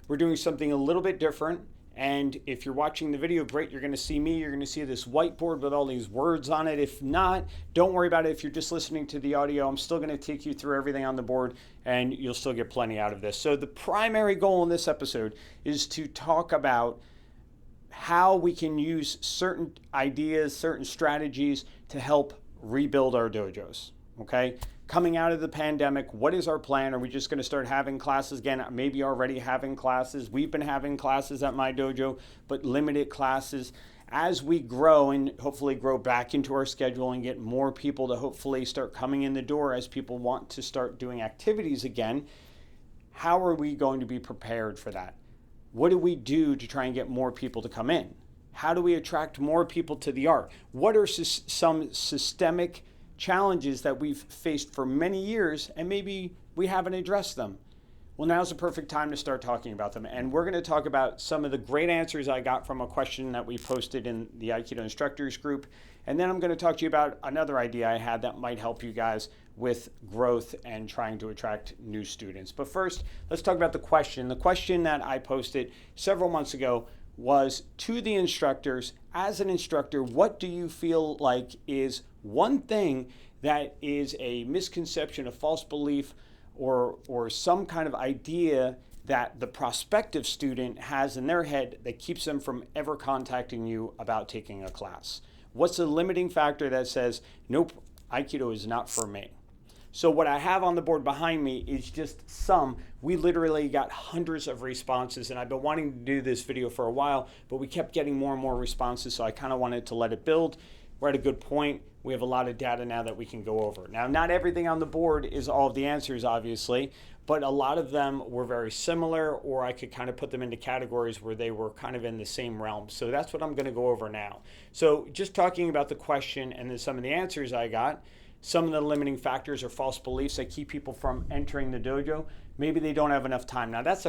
we're doing something a little bit different. And if you're watching the video, great, you're going to see me. You're going to see this whiteboard with all these words on it. If not, don't worry about it. If you're just listening to the audio, I'm still going to take you through everything on the board and you'll still get plenty out of this. So the primary goal in this episode is to talk about how we can use certain ideas, certain strategies to help rebuild our dojos, okay? Coming out of the pandemic, what is our plan? Are we just going to start having classes again? Maybe already having classes. We've been having classes at my dojo, but limited classes. As we grow and hopefully grow back into our schedule and get more people to hopefully start coming in the door as people want to start doing activities again, how are we going to be prepared for that? What do we do to try and get more people to come in? How do we attract more people to the art? What are some systemic challenges that we've faced for many years and maybe we haven't addressed them? Well, now's the perfect time to start talking about them. And we're going to talk about some of the great answers I got from a question that we posted in the Aikido instructors group. And then I'm going to talk to you about another idea I had that might help you guys with growth and trying to attract new students. But first, let's talk about the question. The question that I posted several months ago was to the instructors, as an instructor, what do you feel like is one thing that is a misconception, a false belief, or some kind of idea that the prospective student has in their head that keeps them from ever contacting you about taking a class? What's the limiting factor that says, nope, Aikido is not for me? So what I have on the board behind me is just some. We literally got hundreds of responses, and I've been wanting to do this video for a while, but we kept getting more and more responses, so I kind of wanted to let it build. We're at a good point. We have a lot of data now that we can go over. Now, not everything on the board is all of the answers, obviously, but a lot of them were very similar, or I could kind of put them into categories where they were kind of in the same realm. So that's what I'm going to go over now. So just talking about the question and then some of the answers I got. Some of the limiting factors or false beliefs that keep people from entering the dojo. Maybe they don't have enough time. Now that's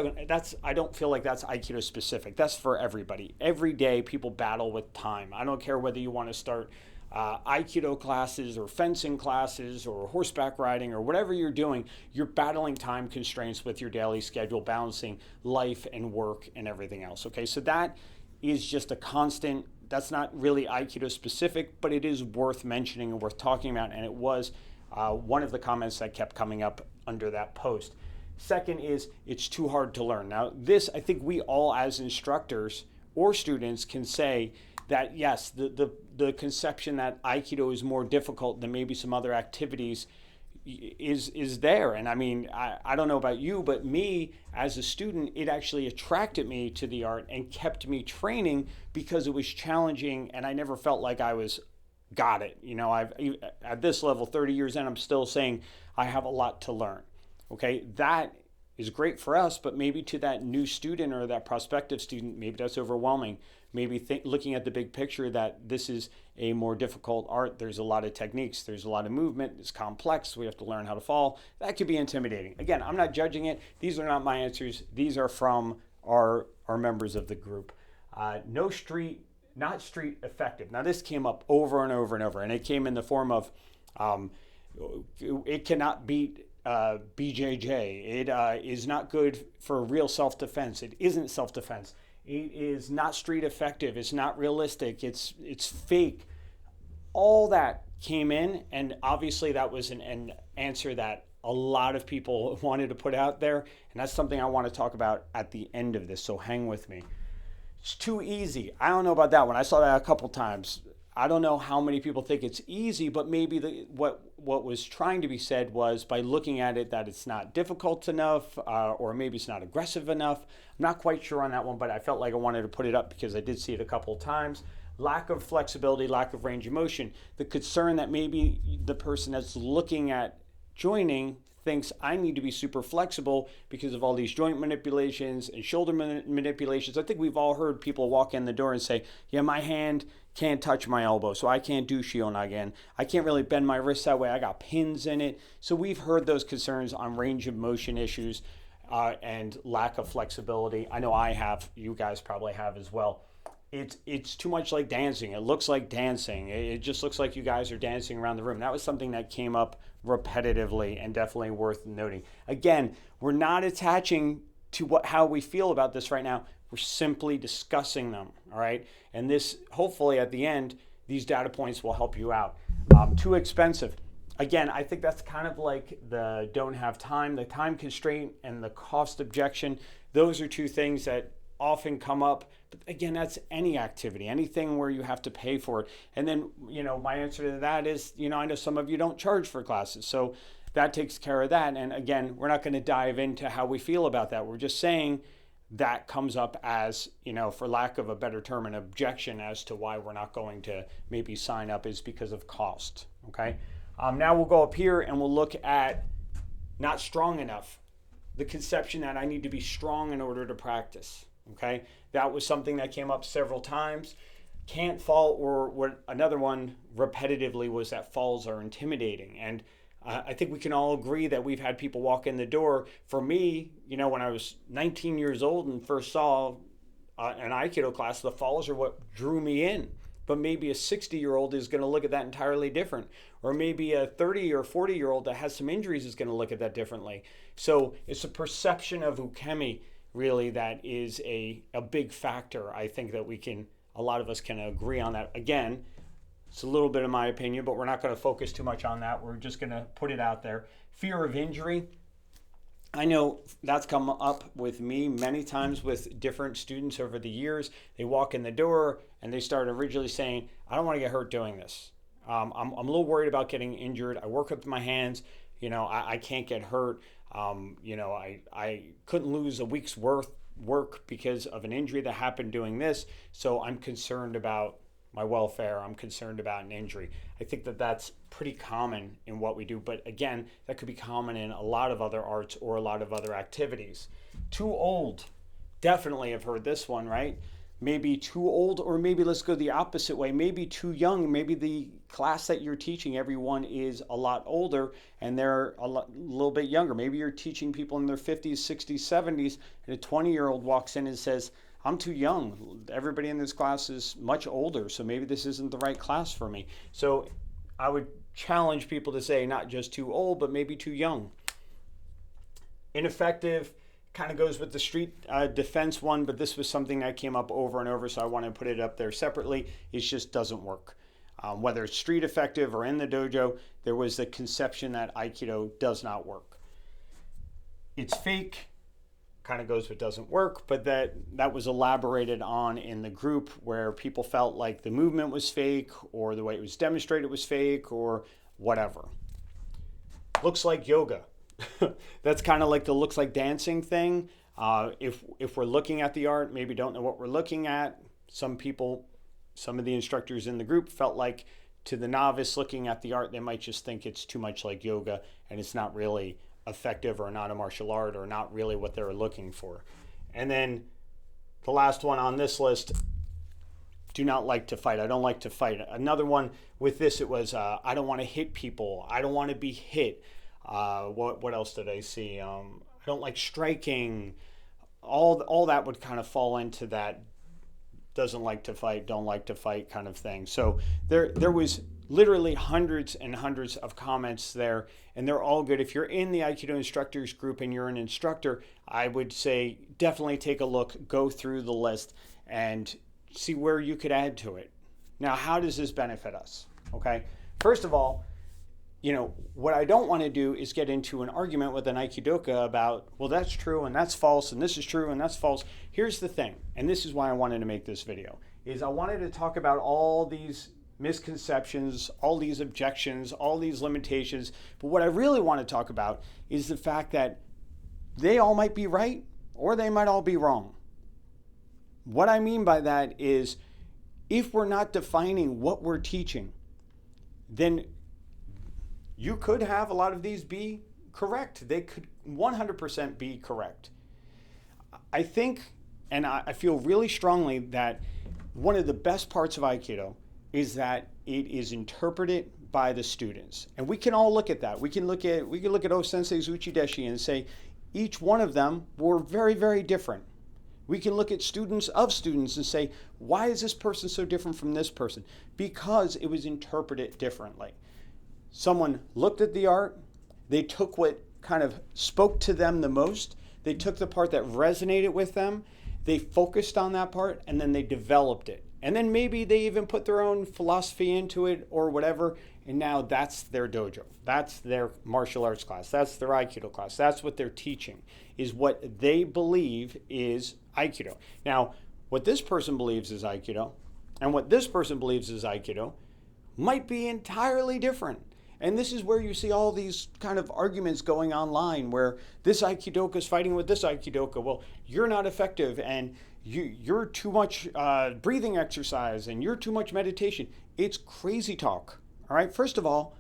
I don't feel like that's Aikido specific. That's for everybody. Every day people battle with time. I don't care whether you want to start Aikido classes or fencing classes or horseback riding or whatever you're doing, you're battling time constraints with your daily schedule, balancing life and work and everything else. Okay, so that is just a constant. That's not really Aikido specific, but it is worth mentioning and worth talking about, and it was one of the comments that kept coming up under that post. Second is, it's too hard to learn. Now this, I think we all as instructors or students can say that yes, the conception that Aikido is more difficult than maybe some other activities is there. And I mean, I don't know about you, but me as a student, it actually attracted me to the art and kept me training because it was challenging and I never felt like I got it. You know, I've at this level, 30 years in, I'm still saying I have a lot to learn. Okay, that is great for us, but maybe to that new student or that prospective student, maybe that's overwhelming. Maybe looking at the big picture that this is a more difficult art. There's a lot of techniques. There's a lot of movement. It's complex. We have to learn how to fall. That could be intimidating. Again, I'm not judging it. These are not my answers. These are from our members of the group. Not street effective. Now this came up over and over and over, and it came in the form of it cannot beat BJJ. It is not good for real self-defense. It isn't self-defense. It is not street effective. It's not realistic. It's fake. All that came in, and obviously that was an answer that a lot of people wanted to put out there, and that's something I want to talk about at the end of this, so hang with me. It's too easy. I don't know about that one. I saw that a couple times. I don't know how many people think it's easy, but maybe what was trying to be said was by looking at it that it's not difficult enough, or maybe it's not aggressive enough. I'm not quite sure on that one, but I felt like I wanted to put it up because I did see it a couple of times. Lack of flexibility, lack of range of motion. The concern that maybe the person that's looking at joining thinks I need to be super flexible because of all these joint manipulations and shoulder manipulations. I think we've all heard people walk in the door and say, yeah, my hand can't touch my elbow, so I can't do Shionagen. I can't really bend my wrist that way. I got pins in it. So we've heard those concerns on range of motion issues and lack of flexibility. I know I have. You guys probably have as well. It's too much like dancing. It looks like dancing. It just looks like you guys are dancing around the room. That was something that came up repetitively and definitely worth noting. Again, we're not attaching to how we feel about this right now. We're simply discussing them, all right? And this, hopefully at the end, these data points will help you out. Too expensive. Again, I think that's kind of like the don't have time, the time constraint and the cost objection. Those are two things that often come up. But again, that's any activity, anything where you have to pay for it. And then, my answer to that is, I know some of you don't charge for classes. So that takes care of that. And again, we're not going to dive into how we feel about that. We're just saying that comes up as, for lack of a better term, an objection as to why we're not going to maybe sign up is because of cost. Okay. Now we'll go up here and we'll look at not strong enough. The conception that I need to be strong in order to practice. Okay. That was something that came up several times. Can't fall, or what another one repetitively was that falls are intimidating. And I think we can all agree that we've had people walk in the door. For me, when I was 19 years old and first saw an Aikido class, the falls are what drew me in. But maybe a 60-year-old is going to look at that entirely different. Or maybe a 30 or 40-year-old that has some injuries is going to look at that differently. So it's a perception of ukemi, really, that is a big factor. I think that a lot of us can agree on that. Again, it's a little bit of my opinion, but we're not going to focus too much on that. We're just going to put it out there. Fear of injury. I know that's come up with me many times with different students over the years. They walk in the door and they start originally saying, I don't want to get hurt doing this. I'm a little worried about getting injured. I work with my hands. I can't get hurt. I couldn't lose a week's work because of an injury that happened doing this. So I'm concerned about my welfare. I'm concerned about an injury. I think that that's pretty common in what we do. But again, that could be common in a lot of other arts or a lot of other activities. Too old. Definitely have heard this one, right? Maybe too old, or maybe let's go the opposite way. Maybe too young. Maybe the class that you're teaching, everyone is a lot older and they're a little bit younger. Maybe you're teaching people in their 50s, 60s, 70s, and a 20-year-old walks in and says, I'm too young. Everybody in this class is much older, so maybe this isn't the right class for me. So I would challenge people to say not just too old, but maybe too young. Ineffective kind of goes with the street defense one, but this was something that came up over and over, so I want to put it up there separately. It just doesn't work. Whether it's street effective or in the dojo, there was the conception that Aikido does not work. It's fake. Kind of goes with doesn't work, but that was elaborated on in the group where people felt like the movement was fake or the way it was demonstrated was fake or whatever. Looks like yoga. That's kind of like the looks like dancing thing. If we're looking at the art, maybe don't know what we're looking at. Some of the instructors in the group felt like to the novice looking at the art, they might just think it's too much like yoga and it's not really effective or not a martial art or not really what they're looking for. And then the last one on this list, do not like to fight. I don't like to fight. Another one with this, it was I don't want to hit people. I don't want to be hit. What else did I see? I don't like striking. All that would kind of fall into that doesn't like to fight, don't like to fight kind of thing. So there was literally hundreds and hundreds of comments there, and they're all good. If you're in the Aikido instructors group and you're an instructor, I would say definitely take a look, go through the list, and see where you could add to it. Now, how does this benefit us? Okay, first of all, what I don't want to do is get into an argument with an Aikidoka about, well, that's true and that's false, and this is true and that's false. Here's the thing, and this is why I wanted to make this video, is I wanted to talk about all these misconceptions, all these objections, all these limitations. But what I really want to talk about is the fact that they all might be right or they might all be wrong. What I mean by that is if we're not defining what we're teaching, then you could have a lot of these be correct. They could 100% be correct. I think, and I feel really strongly that one of the best parts of Aikido is that it is interpreted by the students. And we can all look at that. We can look at O Sensei's Uchideshi and say each one of them were very, very different. We can look at students of students and say, why is this person so different from this person? Because it was interpreted differently. Someone looked at the art, they took what kind of spoke to them the most, They took the part that resonated with them, they focused on that part, and then they developed it. And then maybe they even put their own philosophy into it or whatever, and now that's their dojo. That's their martial arts class. That's their Aikido class. That's what they're teaching, is what they believe is Aikido. Now, what this person believes is Aikido and what this person believes is Aikido might be entirely different. And this is where you see all these kind of arguments going online where this Aikidoka is fighting with this Aikidoka. Well, you're not effective and you're too much breathing exercise and you're too much meditation. It's crazy talk. All right. First of all,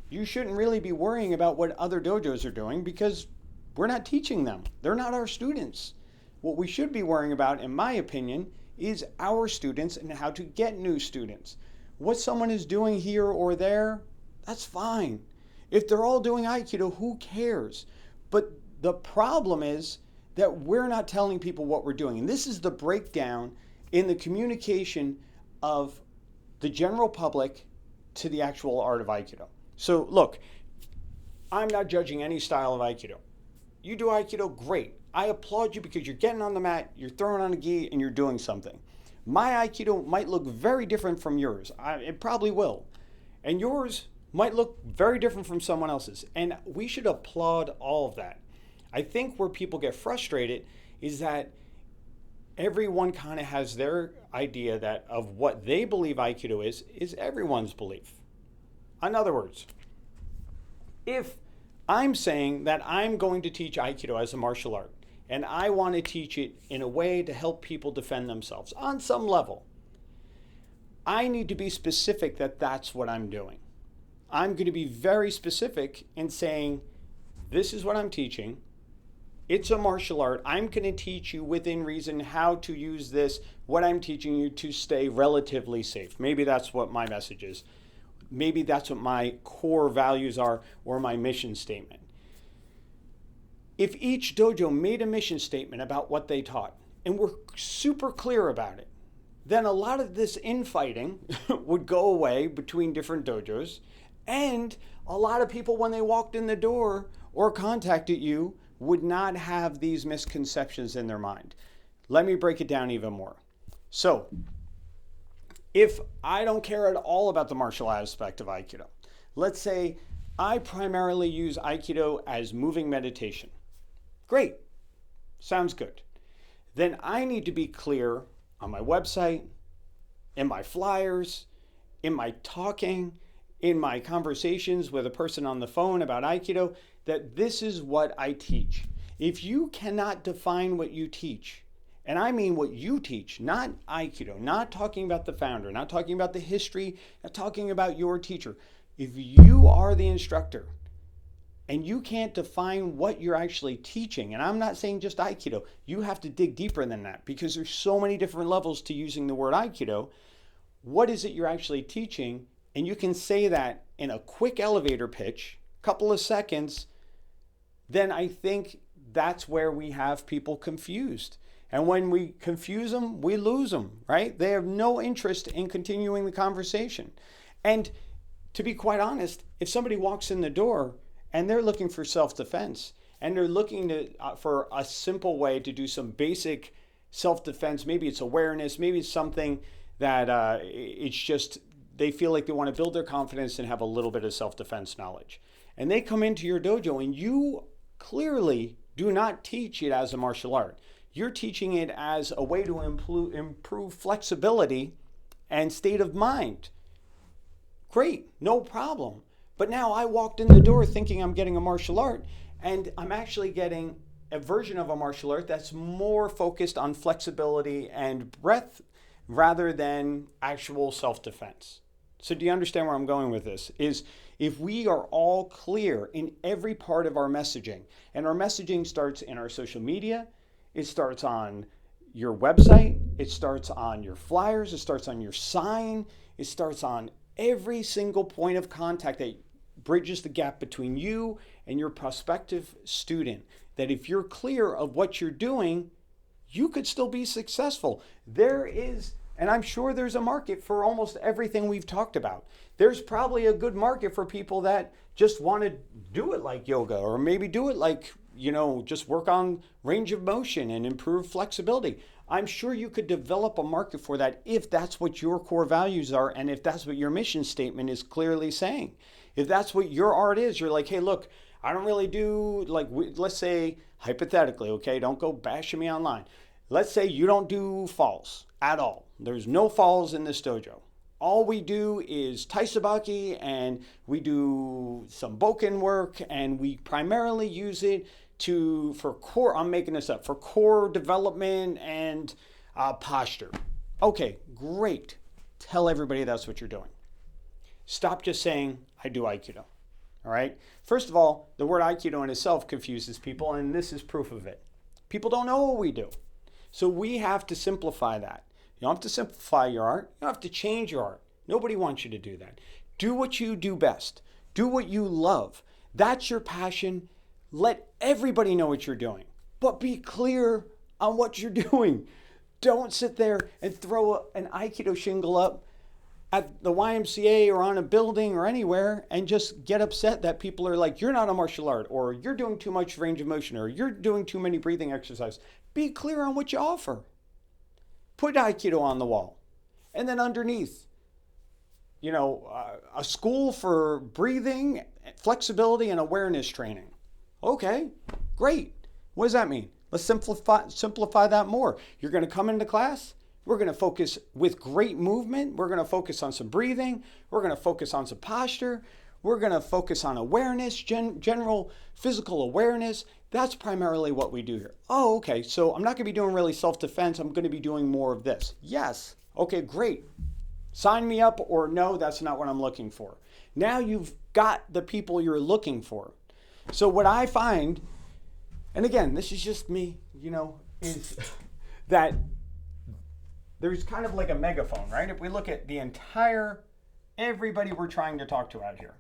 you shouldn't really be worrying about what other dojos are doing because we're not teaching them. They're not our students. What we should be worrying about, in my opinion, is our students and how to get new students. What someone is doing here or there, that's fine. If they're all doing Aikido, who cares? But the problem is that we're not telling people what we're doing. And this is the breakdown in the communication of the general public to the actual art of Aikido. So look, I'm not judging any style of Aikido. You do Aikido, great. I applaud you because you're getting on the mat, you're throwing on a gi, and you're doing something. My Aikido might look very different from yours. It probably will. And yours might look very different from someone else's. And we should applaud all of that. I think where people get frustrated is that everyone kind of has their idea that of what they believe Aikido is everyone's belief. In other words, if I'm saying that I'm going to teach Aikido as a martial art, and I want to teach it in a way to help people defend themselves on some level, I need to be specific that that's what I'm doing. I'm going to be very specific in saying, this is what I'm teaching. It's a martial art. I'm going to teach you within reason how to use this, what I'm teaching you to stay relatively safe. Maybe that's what my message is. Maybe that's what my core values are or my mission statement. If each dojo made a mission statement about what they taught and were super clear about it, then a lot of this infighting would go away between different dojos, and a lot of people, when they walked in the door or contacted you, would not have these misconceptions in their mind. Let me break it down even more. So, if I don't care at all about the martial aspect of Aikido, let's say I primarily use Aikido as moving meditation. Great, sounds good. Then I need to be clear on my website, in my flyers, in my talking, in my conversations with a person on the phone about Aikido, that this is what I teach. If you cannot define what you teach, and I mean what you teach, not Aikido, not talking about the founder, not talking about the history, not talking about your teacher. If you are the instructor and you can't define what you're actually teaching, and I'm not saying just Aikido, you have to dig deeper than that because there's so many different levels to using the word Aikido. What is it you're actually teaching? And you can say that in a quick elevator pitch, couple of seconds, then I think that's where we have people confused. And when we confuse them, we lose them, right? They have no interest in continuing the conversation. And to be quite honest, if somebody walks in the door and they're looking for self-defense and they're looking for a simple way to do some basic self-defense, maybe it's awareness, maybe it's something that it's just they feel like they want to build their confidence and have a little bit of self-defense knowledge. And they come into your dojo and you clearly do not teach it as a martial art. You're teaching it as a way to improve flexibility and state of mind. Great, no problem. But now I walked in the door thinking I'm getting a martial art, and I'm actually getting a version of a martial art that's more focused on flexibility and breath rather than actual self-defense. So do you understand where I'm going with this? Is if we are all clear in every part of our messaging, and our messaging starts in our social media, it starts on your website, it starts on your flyers, it starts on your sign, it starts on every single point of contact that bridges the gap between you and your prospective student. That if you're clear of what you're doing, you could still be successful. There is, and I'm sure there's a market for almost everything we've talked about. There's probably a good market for people that just want to do it like yoga, or maybe do it like, just work on range of motion and improve flexibility. I'm sure you could develop a market for that if that's what your core values are and if that's what your mission statement is clearly saying. If that's what your art is, you're like, hey, look, I don't really do, let's say, hypothetically, okay, don't go bashing me online. Let's say you don't do falls at all. There's no falls in this dojo. All we do is taisabaki, and we do some boken work, and we primarily use it for core, I'm making this up, for core development and posture. Okay, great. Tell everybody that's what you're doing. Stop just saying, I do Aikido. All right? First of all, the word Aikido in itself confuses people, and this is proof of it. People don't know what we do. So we have to simplify that. You don't have to simplify your art. You don't have to change your art. Nobody wants you to do that. Do what you do best. Do what you love. That's your passion. Let everybody know what you're doing. But be clear on what you're doing. Don't sit there and throw an Aikido shingle up at the YMCA or on a building or anywhere and just get upset that people are like, you're not a martial art, or you're doing too much range of motion, or you're doing too many breathing exercises. Be clear on what you offer. Put Aikido on the wall. And then underneath, a school for breathing, flexibility, and awareness training. Okay, great. What does that mean? Let's simplify that more. You're going to come into class. We're going to focus with great movement. We're going to focus on some breathing. We're going to focus on some posture. We're going to focus on awareness, general physical awareness. That's primarily what we do here. Oh, okay. So I'm not going to be doing really self-defense. I'm going to be doing more of this. Yes. Okay, great. Sign me up, or no, that's not what I'm looking for. Now you've got the people you're looking for. So what I find, and again, this is just me, is that there's kind of like a megaphone, right? If we look at the entire, everybody we're trying to talk to out here.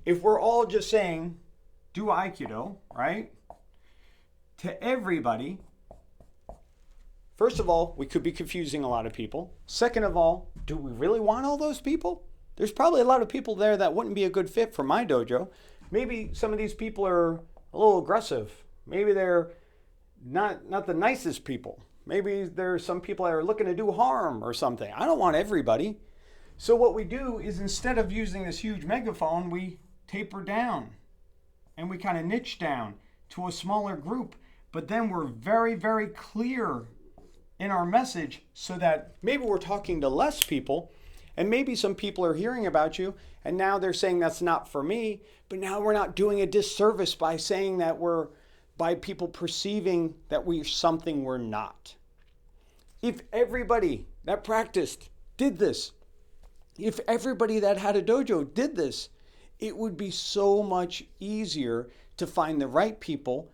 If we're all just saying, do Aikido, right? To everybody, first of all, we could be confusing a lot of people. Second of all, do we really want all those people? There's probably a lot of people there that wouldn't be a good fit for my dojo. Maybe some of these people are a little aggressive. Maybe they're not the nicest people. Maybe there's some people that are looking to do harm or something. I don't want everybody. So what we do is, instead of using this huge megaphone, we taper down and we kind of niche down to a smaller group. But then we're very, very clear in our message so that maybe we're talking to less people, and maybe some people are hearing about you and now they're saying that's not for me. But now we're not doing a disservice by saying that by people perceiving that we're something we're not. If everybody that practiced did this, if everybody that had a dojo did this, it would be so much easier to find the right people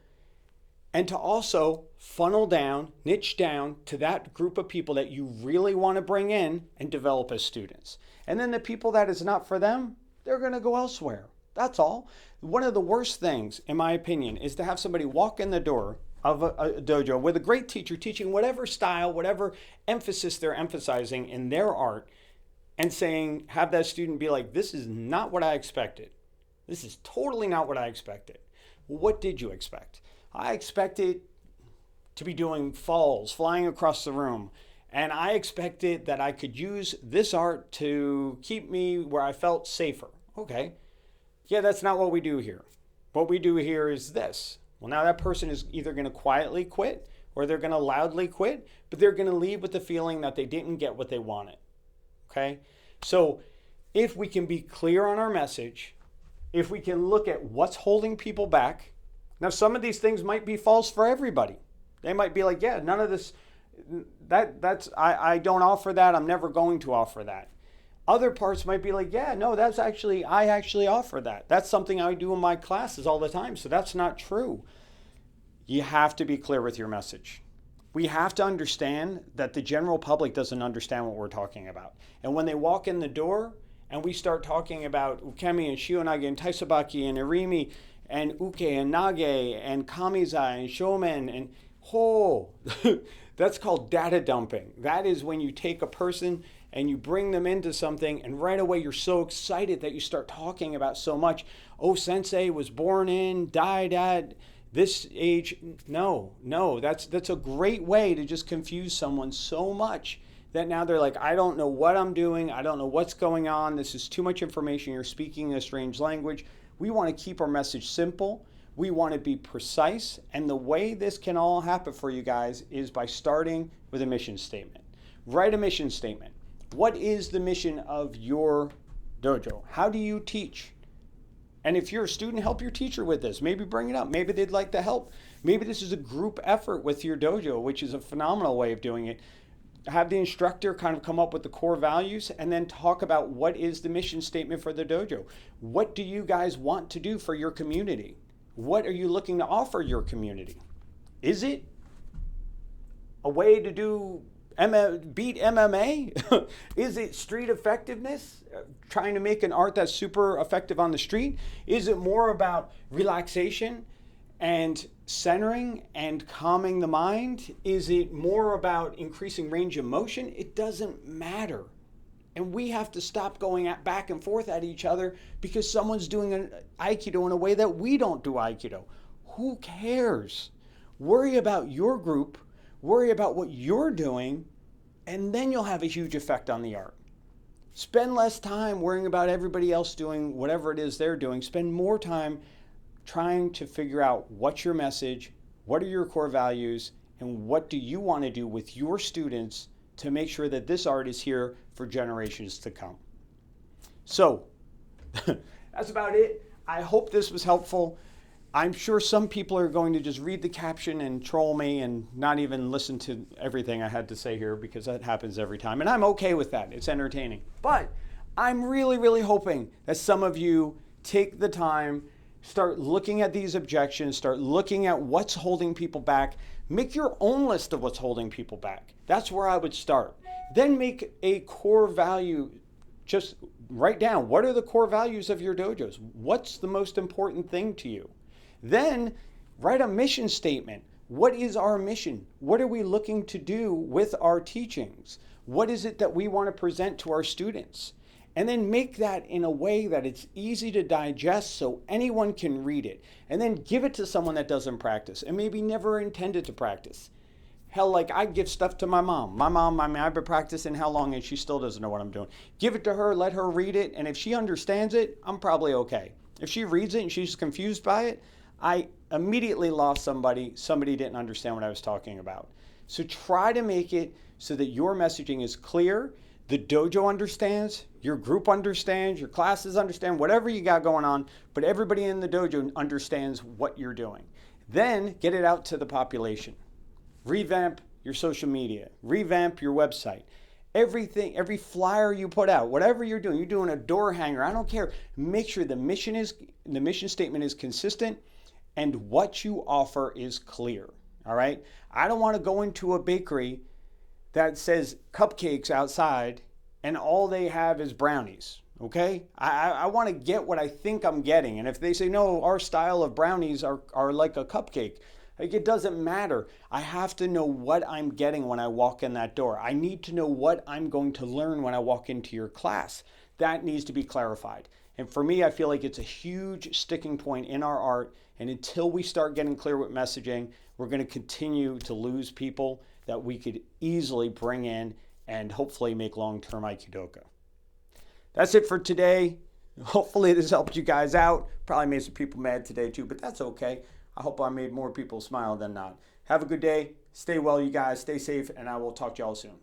and to also funnel down, niche down to that group of people that you really want to bring in and develop as students. And then the people that is not for them, they're going to go elsewhere. That's all. One of the worst things, in my opinion, is to have somebody walk in the door of a dojo with a great teacher teaching whatever style, whatever emphasis they're emphasizing in their art, and have that student be like, this is not what I expected. This is totally not what I expected. Well, what did you expect? I expected to be doing falls, flying across the room. And I expected that I could use this art to keep me where I felt safer. Okay. Yeah, that's not what we do here. What we do here is this. Well, now that person is either going to quietly quit or they're going to loudly quit, but they're going to leave with the feeling that they didn't get what they wanted. Okay? So if we can be clear on our message, if we can look at what's holding people back. Now, some of these things might be false for everybody. They might be like, yeah, none of this, I don't offer that. I'm never going to offer that. Other parts might be like, yeah, no, I actually offer that. That's something I do in my classes all the time. So that's not true. You have to be clear with your message. We have to understand that the general public doesn't understand what we're talking about. And when they walk in the door and we start talking about ukemi and shionage and taisabaki and irimi and uke and nage and kamizai and shomen and that's called data dumping. That is when you take a person and you bring them into something, and right away you're so excited that you start talking about so much. Oh, sensei was born in, died at this age. No, that's a great way to just confuse someone so much that now they're like, I don't know what I'm doing. I don't know what's going on. This is too much information. You're speaking a strange language. We want to keep our message simple. We want to be precise. And the way this can all happen for you guys is by starting with a mission statement. Write a mission statement. What is the mission of your dojo? How do you teach? And if you're a student, help your teacher with this. Maybe bring it up. Maybe they'd like to help. Maybe this is a group effort with your dojo, which is a phenomenal way of doing it. Have the instructor kind of come up with the core values and then talk about what is the mission statement for the dojo. What do you guys want to do for your community? What are you looking to offer your community? Is it a way to beat MMA? Is it street effectiveness? Trying to make an art that's super effective on the street? Is it more about relaxation and centering and calming the mind? Is it more about increasing range of motion? It doesn't matter. And we have to stop going back and forth at each other because someone's doing an Aikido in a way that we don't do Aikido. Who cares? Worry about your group, worry about what you're doing, and then you'll have a huge effect on the art. Spend less time worrying about everybody else doing whatever it is they're doing. Spend more time trying to figure out what's your message, what are your core values, and what do you want to do with your students to make sure that this art is here for generations to come. So that's about it. I hope this was helpful. I'm sure some people are going to just read the caption and troll me and not even listen to everything I had to say here, because that happens every time. And I'm okay with that. It's entertaining. But I'm really, really hoping that some of you take the time, start looking at these objections, start looking at what's holding people back. Make your own list of what's holding people back. That's where I would start. Then make a core value. Just write down, what are the core values of your dojos? What's the most important thing to you? Then write a mission statement. What is our mission? What are we looking to do with our teachings? What is it that we want to present to our students? And then make that in a way that it's easy to digest so anyone can read it. And then give it to someone that doesn't practice and maybe never intended to practice. Hell, like I give stuff to my mom. My mom, I've been practicing how long and she still doesn't know what I'm doing. Give it to her, let her read it. And if she understands it, I'm probably okay. If she reads it and she's confused by it, I immediately lost somebody. Somebody didn't understand what I was talking about. So try to make it so that your messaging is clear. The dojo understands, your group understands, your classes understand, whatever you got going on, but everybody in the dojo understands what you're doing. Then get it out to the population. Revamp your social media, revamp your website. Everything, every flyer you put out, whatever you're doing a door hanger, I don't care. Make sure the mission statement is consistent and what you offer is clear. All right? I don't want to go into a bakery that says cupcakes outside and all they have is brownies, okay? I want to get what I think I'm getting. And if they say, no, our style of brownies are like a cupcake, like it doesn't matter. I have to know what I'm getting when I walk in that door. I need to know what I'm going to learn when I walk into your class. That needs to be clarified. And for me, I feel like it's a huge sticking point in our art. And until we start getting clear with messaging, we're going to continue to lose people that we could easily bring in and hopefully make long-term Aikidoka. That's it for today. Hopefully this helped you guys out. Probably made some people mad today too, but that's okay. I hope I made more people smile than not. Have a good day. Stay well, you guys. Stay safe, and I will talk to y'all soon.